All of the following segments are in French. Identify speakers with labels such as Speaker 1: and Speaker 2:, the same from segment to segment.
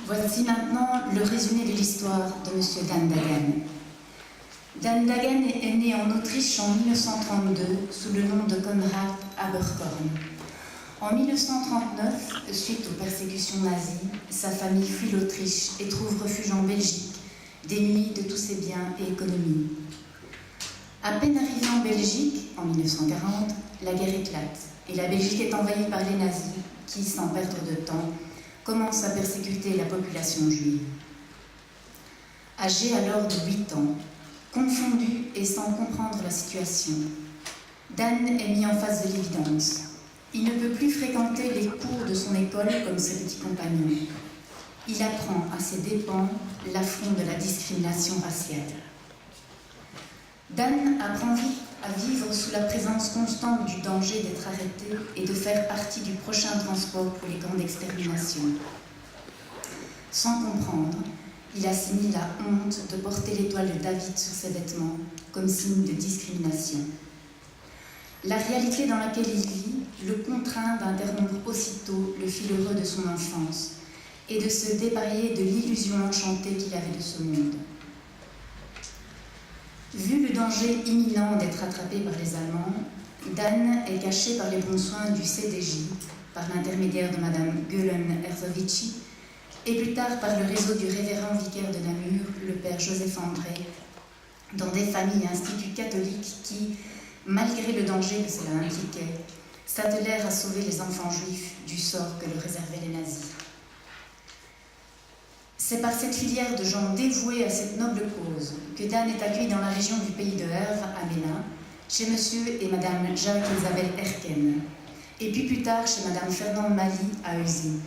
Speaker 1: Voici maintenant le résumé de l'histoire de M. Dan Dagan. Dan Dagan est né en Autriche en 1932 sous le nom de Konrad Aberkorn. En 1939, suite aux persécutions nazies, sa famille fuit l'Autriche et trouve refuge en Belgique, démunie de tous ses biens et économies. À peine arrivé en Belgique, en 1940, la guerre éclate et la Belgique est envahie par les nazis qui, sans perdre de temps, commencent à persécuter la population juive. Âgé alors de 8 ans, confondu et sans comprendre la situation, Dan est mis en face de l'évidence. Il ne peut plus fréquenter les cours de son école comme ses petits compagnons. Il apprend à ses dépens l'affront de la discrimination raciale. Dan apprend vite à vivre sous la présence constante du danger d'être arrêté et de faire partie du prochain transport pour les camps d'extermination. Sans comprendre, il assimile la honte de porter l'étoile de David sur ses vêtements comme signe de discrimination. La réalité dans laquelle il vit le contraint d'interrompre aussitôt le fil heureux de son enfance et de se dépareiller de l'illusion enchantée qu'il avait de ce monde. Vu le danger imminent d'être attrapé par les Allemands, Dan est caché par les bons soins du CDJ, par l'intermédiaire de Madame Göhlen-Herzovici, et plus tard par le réseau du révérend vicaire de Namur, le père Joseph André, dans des familles et instituts catholiques qui, malgré le danger que cela impliquait, s'attelèrent à sauver les enfants juifs du sort que leur réservaient les nazis. C'est par cette filière de gens dévoués à cette noble cause que Dan est accueilli dans la région du pays de Herve, à Ménin, chez monsieur et madame Jacques-Isabelle Erken, et puis plus tard chez madame Fernande Mali à Heusies,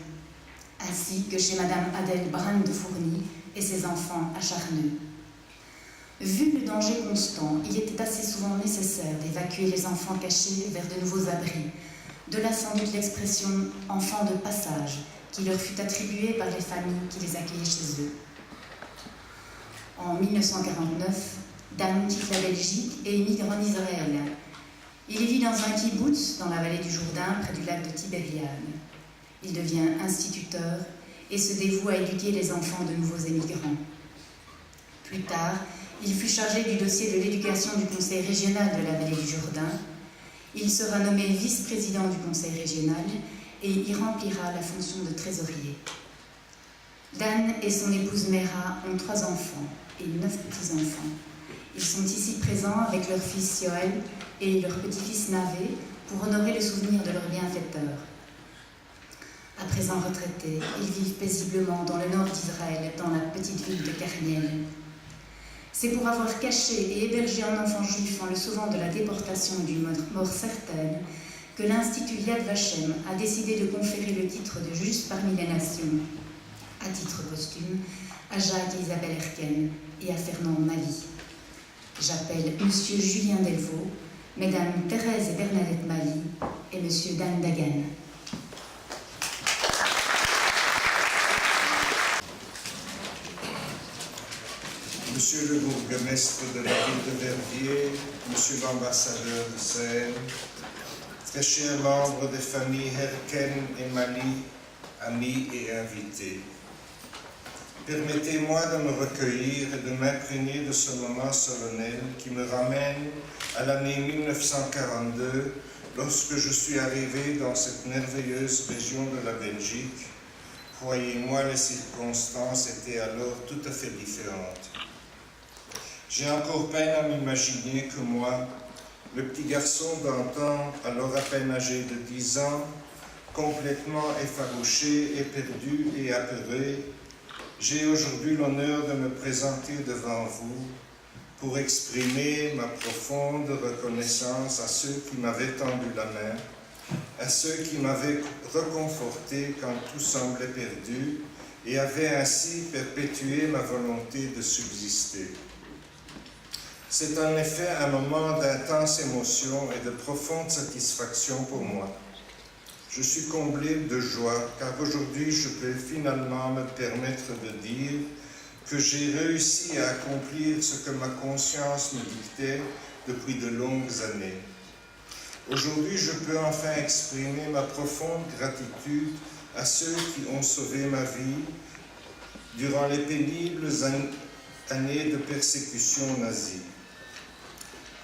Speaker 1: ainsi que chez madame Adèle Brun de Fourny et ses enfants à Charneux. Vu le danger constant, il était assez souvent nécessaire d'évacuer les enfants cachés vers de nouveaux abris, de là sans doute l'expression « enfants de passage », qui leur fut attribuée par les familles qui les accueillaient chez eux. En 1949, Dan quitte la Belgique et émigre en Israël. Il vit dans un kibbutz dans la vallée du Jourdain, près du lac de Tibériade. Il devient instituteur et se dévoue à éduquer les enfants de nouveaux émigrants. Plus tard, il fut chargé du dossier de l'éducation du conseil régional de la vallée du Jourdain. Il sera nommé vice-président du conseil régional et y remplira la fonction de trésorier. Dan et son épouse Mera ont 3 enfants et 9 petits-enfants. Ils sont ici présents avec leur fils Yoel et leur petit-fils Navé pour honorer le souvenir de leur bienfaiteur. À présent retraités, ils vivent paisiblement dans le nord d'Israël, dans la petite ville de Carniel. C'est pour avoir caché et hébergé un enfant juif en le sauvant de la déportation et d'une mort certaine que l'Institut Yad Vashem a décidé de conférer le titre de Juste parmi les nations, à titre posthume, à Jacques et Isabelle Erken et à Fernand Mali. J'appelle Monsieur Julien Delvaux, Mesdames Thérèse et Bernadette Mali et Monsieur Dan Dagan.
Speaker 2: Monsieur le bourgmestre de la ville de Verviers, Monsieur l'ambassadeur de Seine, très chers membres des familles Erken et Mali, amis et invités. Permettez-moi de me recueillir et de m'imprégner de ce moment solennel qui me ramène à l'année 1942, lorsque je suis arrivé dans cette merveilleuse région de la Belgique. Croyez-moi, les circonstances étaient alors tout à fait différentes. J'ai encore peine à m'imaginer que moi, le petit garçon d'antan, alors à peine âgé de 10 ans, complètement effarouché, éperdu et apeuré, j'ai aujourd'hui l'honneur de me présenter devant vous pour exprimer ma profonde reconnaissance à ceux qui m'avaient tendu la main, à ceux qui m'avaient reconforté quand tout semblait perdu et avaient ainsi perpétué ma volonté de subsister. C'est en effet un moment d'intense émotion et de profonde satisfaction pour moi. Je suis comblé de joie car aujourd'hui je peux finalement me permettre de dire que j'ai réussi à accomplir ce que ma conscience me dictait depuis de longues années. Aujourd'hui, je peux enfin exprimer ma profonde gratitude à ceux qui ont sauvé ma vie durant les pénibles années de persécution nazie.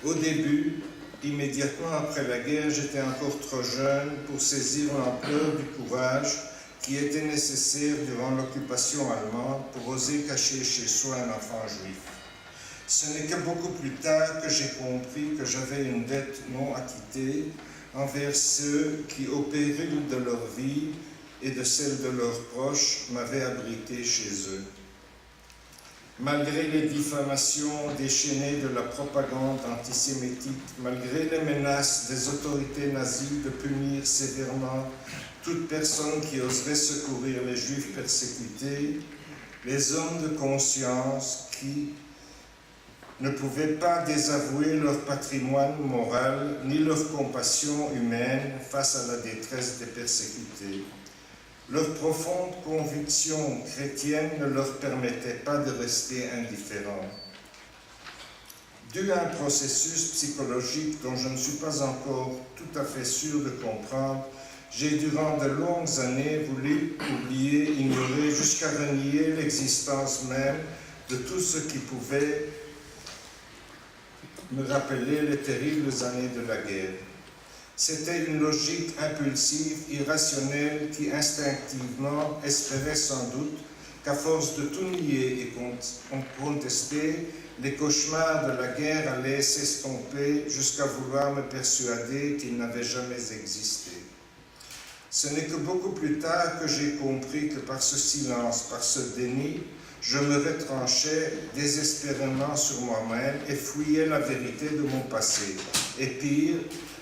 Speaker 2: Au début, immédiatement après la guerre, j'étais encore trop jeune pour saisir l'ampleur du courage qui était nécessaire durant l'occupation allemande pour oser cacher chez soi un enfant juif. Ce n'est que beaucoup plus tard que j'ai compris que j'avais une dette non acquittée envers ceux qui, au péril de leur vie et de celle de leurs proches, m'avaient abrité chez eux. Malgré les diffamations déchaînées de la propagande antisémitique, malgré les menaces des autorités nazies de punir sévèrement toute personne qui oserait secourir les Juifs persécutés, les hommes de conscience qui ne pouvaient pas désavouer leur patrimoine moral ni leur compassion humaine face à la détresse des persécutés. Leur profonde conviction chrétienne ne leur permettait pas de rester indifférents. Dû à un processus psychologique dont je ne suis pas encore tout à fait sûr de comprendre, j'ai durant de longues années voulu oublier, ignorer, jusqu'à renier l'existence même de tout ce qui pouvait me rappeler les terribles années de la guerre. C'était une logique impulsive, irrationnelle, qui instinctivement espérait sans doute qu'à force de tout nier et contester, les cauchemars de la guerre allaient s'estomper jusqu'à vouloir me persuader qu'ils n'avaient jamais existé. Ce n'est que beaucoup plus tard que j'ai compris que par ce silence, par ce déni, je me retranchais désespérément sur moi-même et fouillais la vérité de mon passé. Et pire,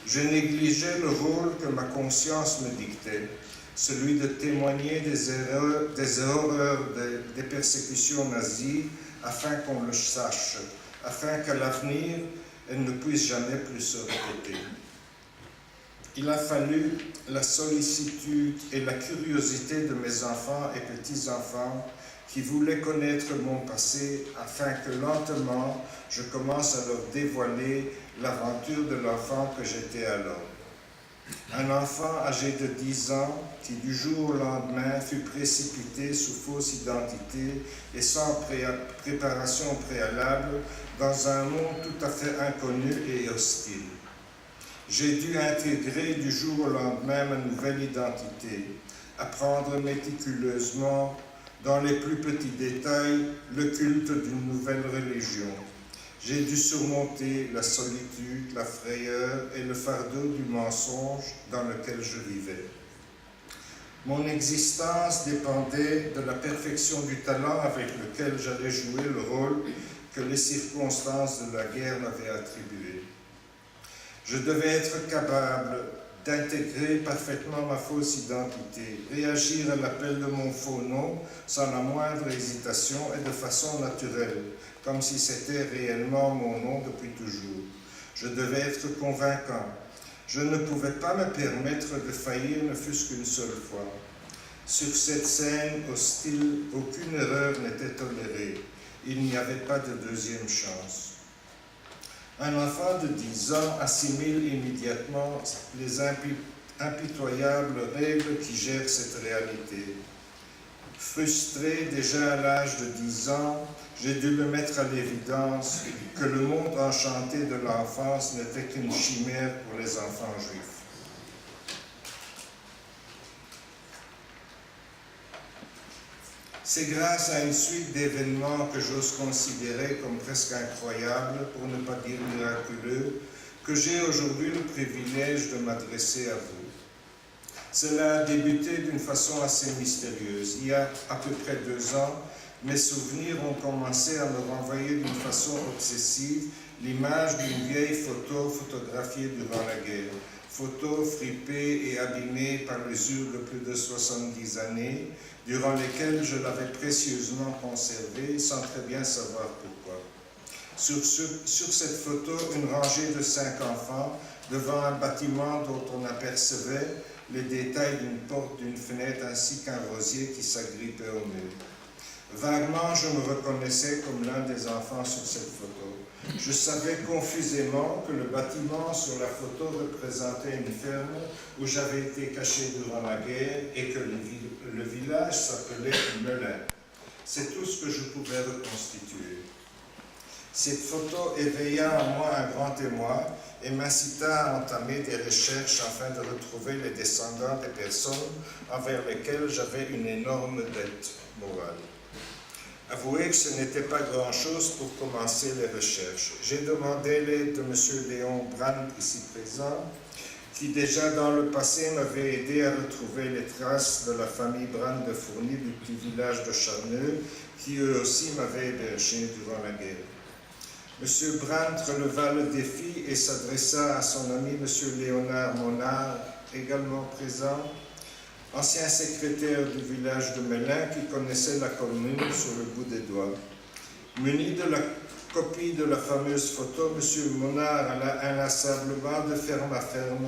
Speaker 2: je négligeais le rôle que ma conscience me dictait, celui de témoigner des horreurs des persécutions nazies, afin qu'on le sache, afin qu'à l'avenir, elles ne puissent jamais plus se répéter. Il a fallu la sollicitude et la curiosité de mes enfants et petits-enfants qui voulaient connaître mon passé afin que lentement je commence à leur dévoiler l'aventure de l'enfant que j'étais alors. Un enfant âgé de 10 ans qui du jour au lendemain fut précipité sous fausse identité et sans préparation préalable dans un monde tout à fait inconnu et hostile. J'ai dû intégrer du jour au lendemain ma nouvelle identité, apprendre méticuleusement, dans les plus petits détails, le culte d'une nouvelle religion. J'ai dû surmonter la solitude, la frayeur et le fardeau du mensonge dans lequel je vivais. Mon existence dépendait de la perfection du talent avec lequel j'allais jouer le rôle que les circonstances de la guerre m'avaient attribué. Je devais être capable d'intégrer parfaitement ma fausse identité, réagir à l'appel de mon faux nom sans la moindre hésitation et de façon naturelle, comme si c'était réellement mon nom depuis toujours. Je devais être convaincant. Je ne pouvais pas me permettre de faillir ne fût-ce qu'une seule fois. Sur cette scène hostile, aucune erreur n'était tolérée. Il n'y avait pas de deuxième chance. Un enfant de 10 ans assimile immédiatement les impitoyables règles qui gèrent cette réalité. Frustré déjà à l'âge de 10 ans, j'ai dû me mettre à l'évidence que le monde enchanté de l'enfance n'était qu'une chimère pour les enfants juifs. C'est grâce à une suite d'événements que j'ose considérer comme presque incroyables, pour ne pas dire miraculeux, que j'ai aujourd'hui le privilège de m'adresser à vous. Cela a débuté d'une façon assez mystérieuse. Il y a à peu près 2 ans, mes souvenirs ont commencé à me renvoyer d'une façon obsessive l'image d'une vieille photo photographiée durant la guerre. Photo fripée et abîmée par l'usure de plus de 70 années, durant lesquelles je l'avais précieusement conservée sans très bien savoir pourquoi. Sur cette photo, une rangée de 5 enfants devant un bâtiment dont on apercevait les détails d'une porte, d'une fenêtre ainsi qu'un rosier qui s'agrippait au mur. Vaguement, je me reconnaissais comme l'un des enfants sur cette photo. Je savais confusément que le bâtiment sur la photo représentait une ferme où j'avais été caché durant la guerre et que le village s'appelait Melun. C'est tout ce que je pouvais reconstituer. Cette photo éveilla en moi un grand émoi et m'incita à entamer des recherches afin de retrouver les descendants des personnes envers lesquelles j'avais une énorme dette morale. Avouez que ce n'était pas grand-chose pour commencer les recherches. J'ai demandé l'aide de M. Léon Brandt, ici présent, qui déjà dans le passé m'avait aidé à retrouver les traces de la famille Brandt de Fourny du petit village de Charneux, qui eux aussi m'avaient hébergé durant la guerre. M. Brandt releva le défi et s'adressa à son ami M. Léonard Monard, également présent, ancien secrétaire du village de Melun qui connaissait la commune sur le bout des doigts. Muni de la copie de la fameuse photo, M. Monard alla inlassablement de ferme à ferme,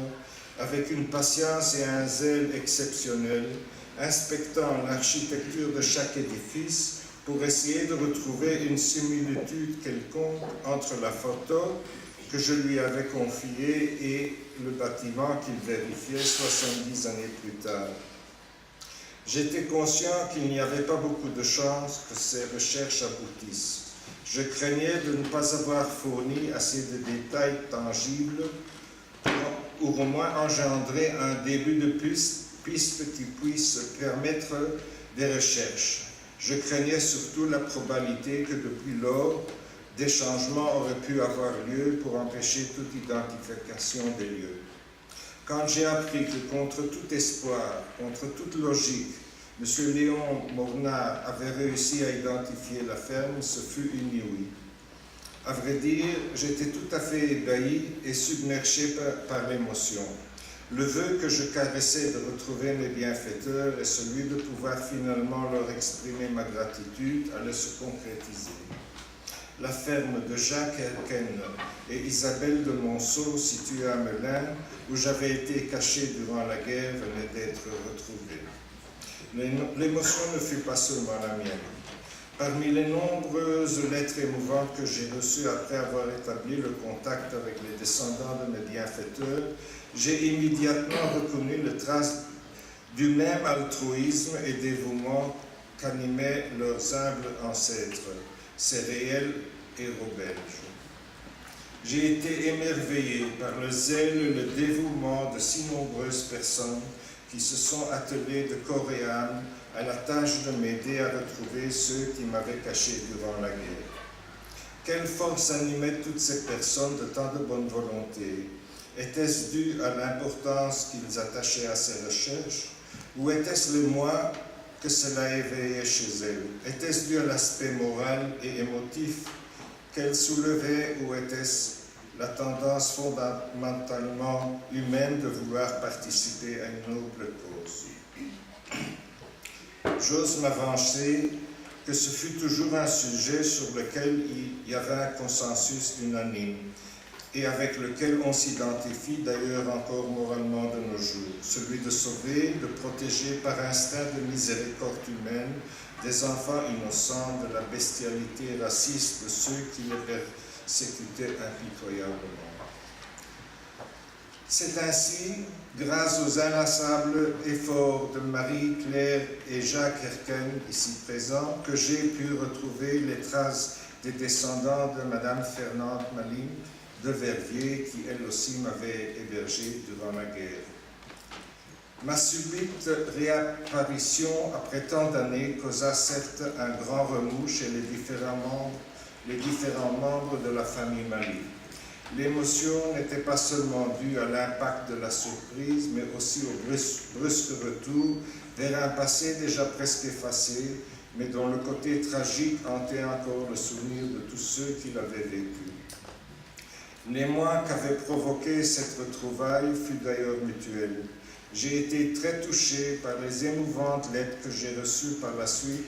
Speaker 2: avec une patience et un zèle exceptionnels, inspectant l'architecture de chaque édifice pour essayer de retrouver une similitude quelconque entre la photo que je lui avais confiée et le bâtiment qu'il vérifiait 70 années plus tard. J'étais conscient qu'il n'y avait pas beaucoup de chances que ces recherches aboutissent. Je craignais de ne pas avoir fourni assez de détails tangibles pour au moins engendrer un début de piste qui puisse permettre des recherches. Je craignais surtout la probabilité que depuis lors, des changements auraient pu avoir lieu pour empêcher toute identification des lieux. Quand j'ai appris que contre tout espoir, contre toute logique, M. Léon Mornard avait réussi à identifier la ferme, ce fut inouï. À vrai dire, j'étais tout à fait ébahi et submergé par l'émotion. Le vœu que je caressais de retrouver mes bienfaiteurs et celui de pouvoir finalement leur exprimer ma gratitude allaient se concrétiser. La ferme de Jacques Herken et Isabelle de Monceau, située à Melun, où j'avais été caché durant la guerre, venait d'être retrouvée. L'émotion ne fut pas seulement la mienne. Parmi les nombreuses lettres émouvantes que j'ai reçues après avoir établi le contact avec les descendants de mes bienfaiteurs, j'ai immédiatement reconnu les traces du même altruisme et dévouement qu'animaient leurs humbles ancêtres, ces réels héros belges. J'ai été émerveillé par le zèle et le dévouement de si nombreuses personnes qui se sont attelées de corps et âme à la tâche de m'aider à retrouver ceux qui m'avaient caché durant la guerre. Quelle force animait toutes ces personnes de tant de bonne volonté? Était-ce dû à l'importance qu'ils attachaient à ces recherches, ou était-ce le moi que cela éveillait chez elles? Était-ce dû à l'aspect moral et émotif qu'elles soulevaient, ou était-ce la tendance fondamentalement humaine de vouloir participer à une noble cause? J'ose m'avancer que ce fut toujours un sujet sur lequel il y avait un consensus unanime et avec lequel on s'identifie d'ailleurs encore moralement de nos jours, celui de sauver, de protéger par instinct de miséricorde humaine des enfants innocents de la bestialité raciste de ceux qui les persécutaient impitoyablement. C'est ainsi, grâce aux inlassables efforts de Marie-Claire et Jacques Herken, ici présents, que j'ai pu retrouver les traces des descendants de Mme Fernande Maline de Verviers, qui elle aussi m'avait hébergé durant la guerre. Ma subite réapparition après tant d'années causa certes un grand remous chez les différents membres de la famille Maline. L'émotion n'était pas seulement due à l'impact de la surprise, mais aussi au brusque retour vers un passé déjà presque effacé, mais dont le côté tragique hantait encore le souvenir de tous ceux qui l'avaient vécu. L'émoi qu'avait provoqué cette retrouvaille fut d'ailleurs mutuel. J'ai été très touché par les émouvantes lettres que j'ai reçues par la suite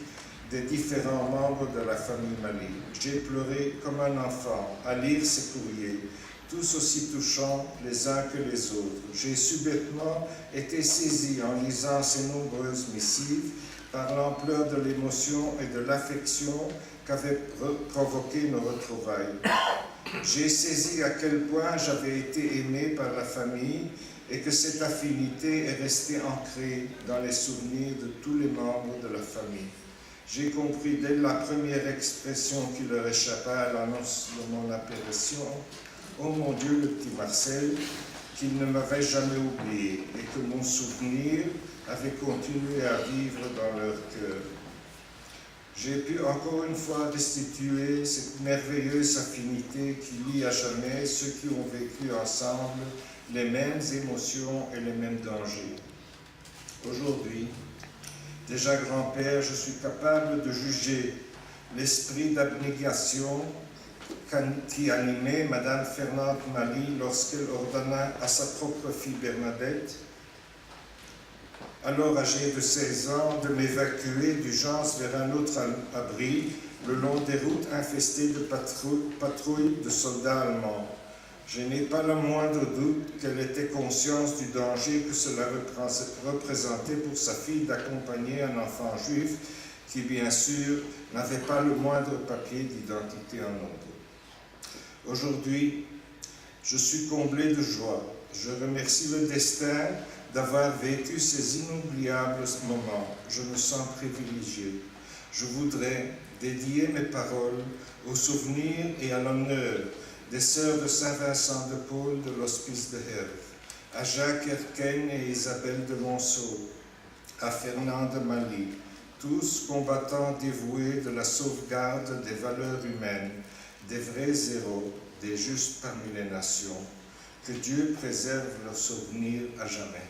Speaker 2: des différents membres de la famille Maline. J'ai pleuré comme un enfant à lire ces courriers, tous aussi touchants les uns que les autres. J'ai subitement été saisi en lisant ces nombreuses missives par l'ampleur de l'émotion et de l'affection qu'avaient provoqué nos retrouvailles. J'ai saisi à quel point j'avais été aimé par la famille et que cette affinité est restée ancrée dans les souvenirs de tous les membres de la famille. J'ai compris dès la première expression qui leur échappa à l'annonce de mon apparition, « Oh mon Dieu, le petit Marcel », qu'ils ne m'avaient jamais oublié et que mon souvenir avait continué à vivre dans leur cœur. J'ai pu encore une fois destituer cette merveilleuse affinité qui lie à jamais ceux qui ont vécu ensemble les mêmes émotions et les mêmes dangers. Aujourd'hui, déjà grand-père, je suis capable de juger l'esprit d'abnégation qui animait Madame Fernande Mali lorsqu'elle ordonna à sa propre fille Bernadette, alors âgée de 16 ans, de m'évacuer d'urgence vers un autre abri le long des routes infestées de patrouilles de soldats allemands. Je n'ai pas le moindre doute qu'elle était consciente du danger que cela représentait pour sa fille d'accompagner un enfant juif qui, bien sûr, n'avait pas le moindre papier d'identité en ordre. Aujourd'hui, je suis comblé de joie. Je remercie le destin d'avoir vécu ces inoubliables moments. Je me sens privilégié. Je voudrais dédier mes paroles au souvenir et à l'honneur des sœurs de Saint-Vincent de Paul de l'Hospice de Herve, à Jacques Erken et Isabelle de Monceau, à Fernande Mali, tous combattants dévoués de la sauvegarde des valeurs humaines, des vrais héros, des justes parmi les nations. Que Dieu préserve leurs souvenirs à jamais.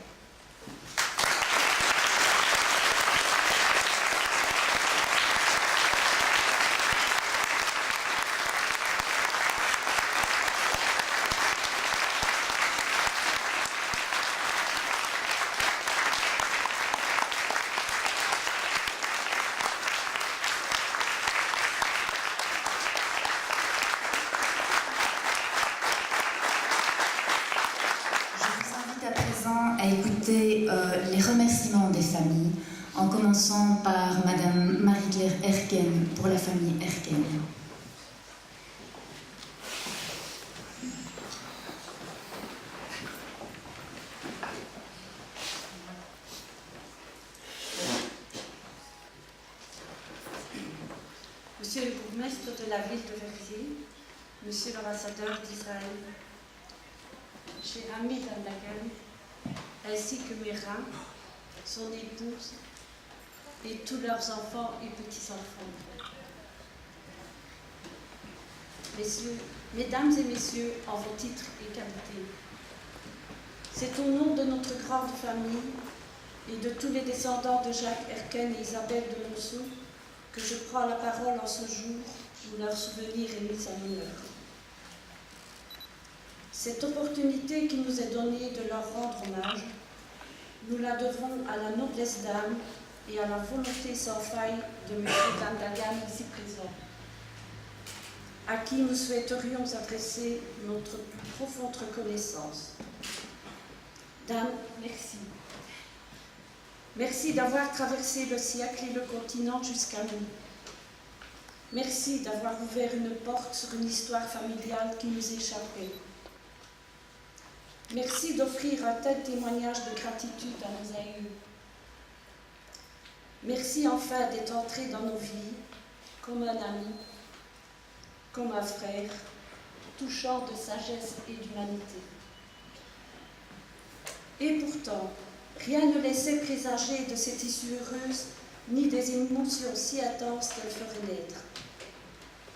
Speaker 1: À écouter les remerciements des familles, en commençant par Madame Marie-Claire Erken pour la famille Erken.
Speaker 3: Monsieur le bourgmestre de la ville de Verviers, Monsieur l'ambassadeur d'Israël, cher ami d'Andagan, ainsi que Mira, son épouse, et tous leurs enfants et petits-enfants. Mesdames et messieurs, en vos titres et qualités, c'est au nom de notre grande famille et de tous les descendants de Jacques Erken et Isabelle de Monceau que je prends la parole en ce jour où leur souvenir est mis à l'honneur. Cette opportunité qui nous est donnée de leur rendre hommage, nous la devons à la noblesse d'âme et à la volonté sans faille de M. Dandagan ici présent, à qui nous souhaiterions adresser notre plus profonde reconnaissance. Dan, merci. Merci d'avoir traversé le siècle et le continent jusqu'à nous. Merci d'avoir ouvert une porte sur une histoire familiale qui nous échappait. Merci d'offrir un tel témoignage de gratitude à nos aïeux. Merci enfin d'être entré dans nos vies comme un ami, comme un frère, touchant de sagesse et d'humanité. Et pourtant, rien ne laissait présager de cette issue heureuse, ni des émotions si intenses qu'elle ferait naître,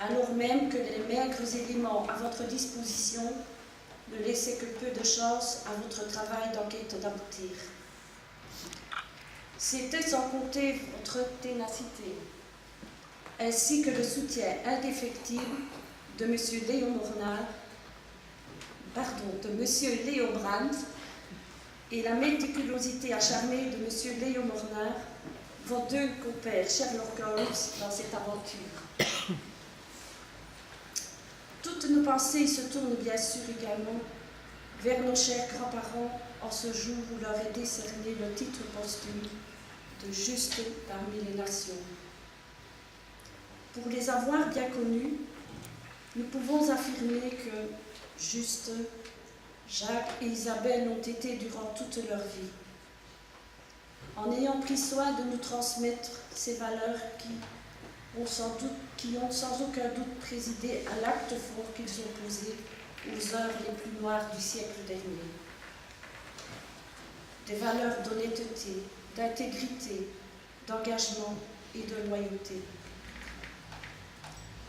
Speaker 3: alors même que les maigres éléments à votre disposition ne laissaient que peu de chance à votre travail d'enquête d'aboutir. C'était sans compter votre ténacité, ainsi que le soutien indéfectible de M. Léo Brandt et la méticulosité acharnée de M. Léo Mornar, vos deux compères Sherlock Holmes dans cette aventure. Toutes nos pensées se tournent bien sûr également vers nos chers grands-parents en ce jour où leur est décerné le titre posthume de Juste parmi les nations. Pour les avoir bien connus, nous pouvons affirmer que Juste, Jacques et Isabelle ont été durant toute leur vie. en ayant pris soin de nous transmettre ces valeurs qui ont sans aucun doute présidé à l'acte fort qu'ils ont posé aux heures les plus noires du siècle dernier. Des valeurs d'honnêteté, d'intégrité, d'engagement et de loyauté.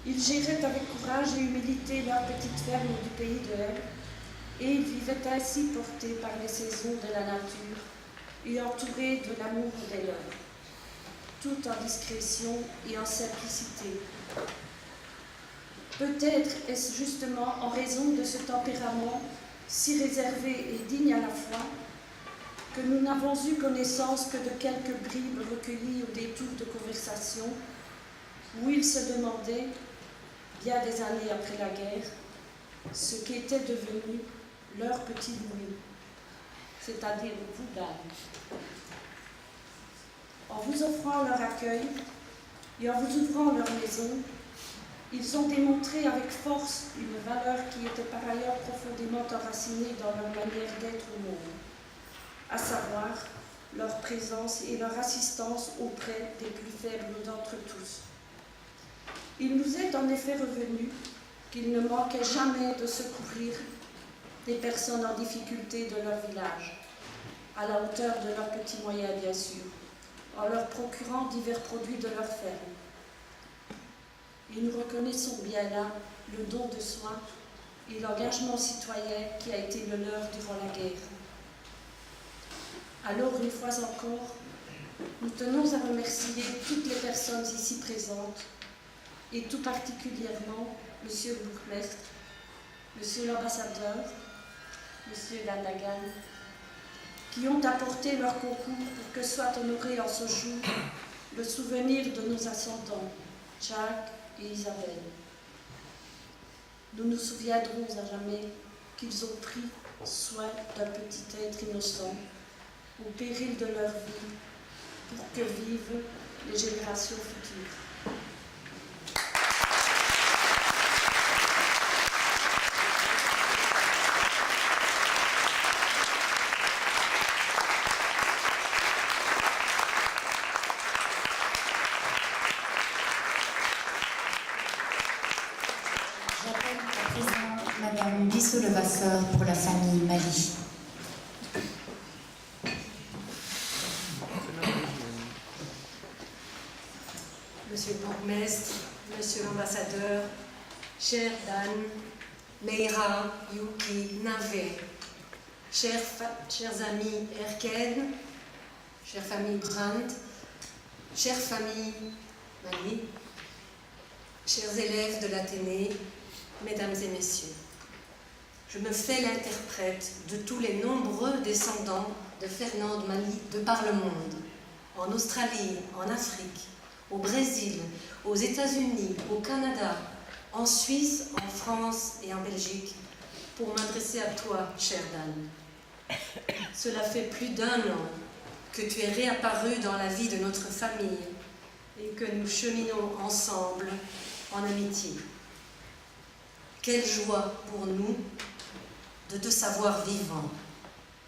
Speaker 3: Ils géraient avec courage et humilité leur petite ferme du pays de Hève, et ils vivaient ainsi portés par les saisons de la nature et entourés de l'amour des leurs, tout en discrétion et en simplicité. Peut-être est-ce justement en raison de ce tempérament si réservé et digne à la fois que nous n'avons eu connaissance que de quelques bribes recueillies au détour de conversations où ils se demandaient, bien des années après la guerre, ce qu'était devenu leur petit Louis, c'est-à-dire vous, dames. En vous offrant leur accueil et en vous ouvrant leur maison, ils ont démontré avec force une valeur qui était par ailleurs profondément enracinée dans leur manière d'être au monde, à savoir leur présence et leur assistance auprès des plus faibles d'entre tous. Il nous est en effet revenu qu'ils ne manquaient jamais de secourir des personnes en difficulté de leur village, à la hauteur de leurs petits moyens bien sûr, en leur procurant divers produits de leur ferme. Et nous reconnaissons bien là le don de soi et l'engagement citoyen qui a été le leur durant la guerre. Alors, une fois encore, nous tenons à remercier toutes les personnes ici présentes, et tout particulièrement Monsieur le bourgmestre, Monsieur l'ambassadeur, Monsieur Dandagan, qui ont apporté leur concours pour que soit honoré en ce jour le souvenir de nos ascendants, Jacques et Isabelle. Nous nous souviendrons à jamais qu'ils ont pris soin d'un petit être innocent au péril de leur vie pour que vivent les générations futures.
Speaker 1: J'appelle à présent Madame Bissot-Levasseur pour la famille Mali.
Speaker 4: Monsieur le bourgmestre, Monsieur l'ambassadeur, cher Dan, Meira, Yuki, Navé, chers amis Erken, chère famille Brandt, chère famille Mali, chers élèves de l'Athénée, mesdames et messieurs, je me fais l'interprète de tous les nombreux descendants de Fernand Mali de par le monde, en Australie, en Afrique, au Brésil, aux États-Unis, au Canada, en Suisse, en France et en Belgique, pour m'adresser à toi, cher Dan. Cela fait plus d'1 an que tu es réapparu dans la vie de notre famille et que nous cheminons ensemble en amitié. Quelle joie pour nous de te savoir vivant.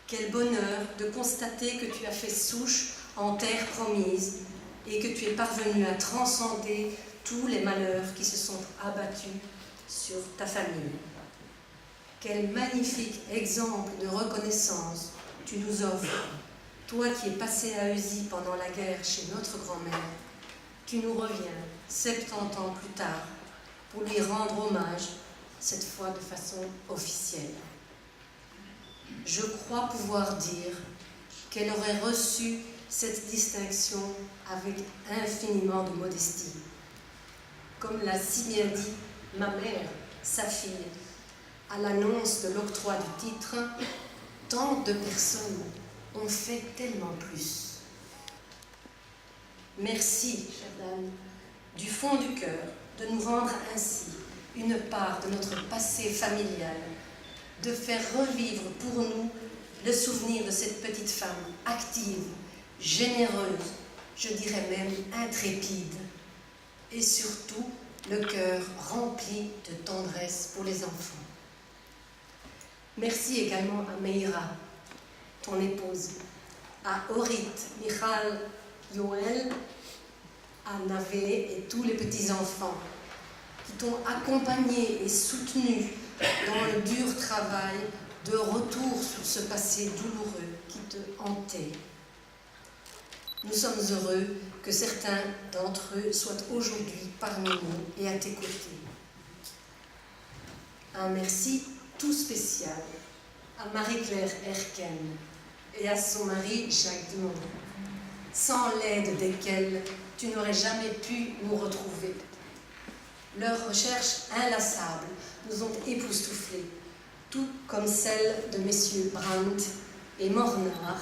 Speaker 4: Quel bonheur de constater que tu as fait souche en terre promise et que tu es parvenu à transcender tous les malheurs qui se sont abattus sur ta famille. Quel magnifique exemple de reconnaissance tu nous offres, toi qui es passé à Uzi pendant la guerre chez notre grand-mère. Tu nous reviens 70 ans plus tard pour lui rendre hommage, cette fois de façon officielle. Je crois pouvoir dire qu'elle aurait reçu cette distinction avec infiniment de modestie. Comme l'a si bien dit ma mère, sa fille, à l'annonce de l'octroi du titre, tant de personnes ont fait tellement plus. Merci, chère dame, du fond du cœur, de nous rendre ainsi une part de notre passé familial, de faire revivre pour nous le souvenir de cette petite femme active, généreuse, je dirais même intrépide, et surtout le cœur rempli de tendresse pour les enfants. Merci également à Meira, ton épouse, à Orit, Michal, Yoel, à Navé et tous les petits-enfants qui t'ont accompagné et soutenu dans le dur travail de retour sur ce passé douloureux qui te hantait. Nous sommes heureux que certains d'entre eux soient aujourd'hui parmi nous et à tes côtés. Un merci tout spécial à Marie-Claire Erken et à son mari Jacques Dumont, sans l'aide desquels tu n'aurais jamais pu nous retrouver. Leurs recherches inlassables nous ont époustouflés, tout comme celles de messieurs Brandt et Mornar,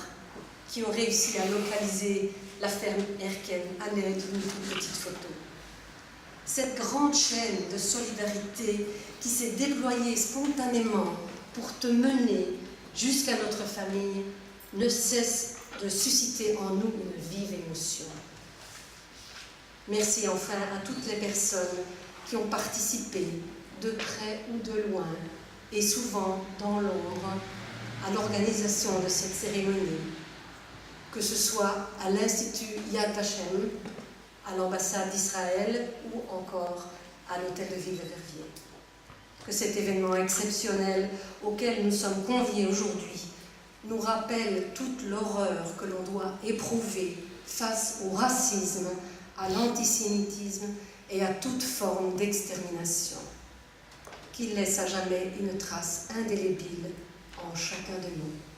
Speaker 4: qui ont réussi à localiser la ferme Erken à l'aide d'une toute petite photo. Cette grande chaîne de solidarité qui s'est déployée spontanément pour te mener jusqu'à notre famille ne cesse de susciter en nous une vive émotion. Merci enfin à toutes les personnes qui ont participé, de près ou de loin, et souvent dans l'ombre, à l'organisation de cette cérémonie, que ce soit à l'Institut Yad Vashem, à l'ambassade d'Israël ou encore à l'hôtel de ville de Verviers. Que cet événement exceptionnel auquel nous sommes conviés aujourd'hui nous rappelle toute l'horreur que l'on doit éprouver face au racisme, à l'antisémitisme et à toute forme d'extermination. Qu'il laisse à jamais une trace indélébile en chacun de nous.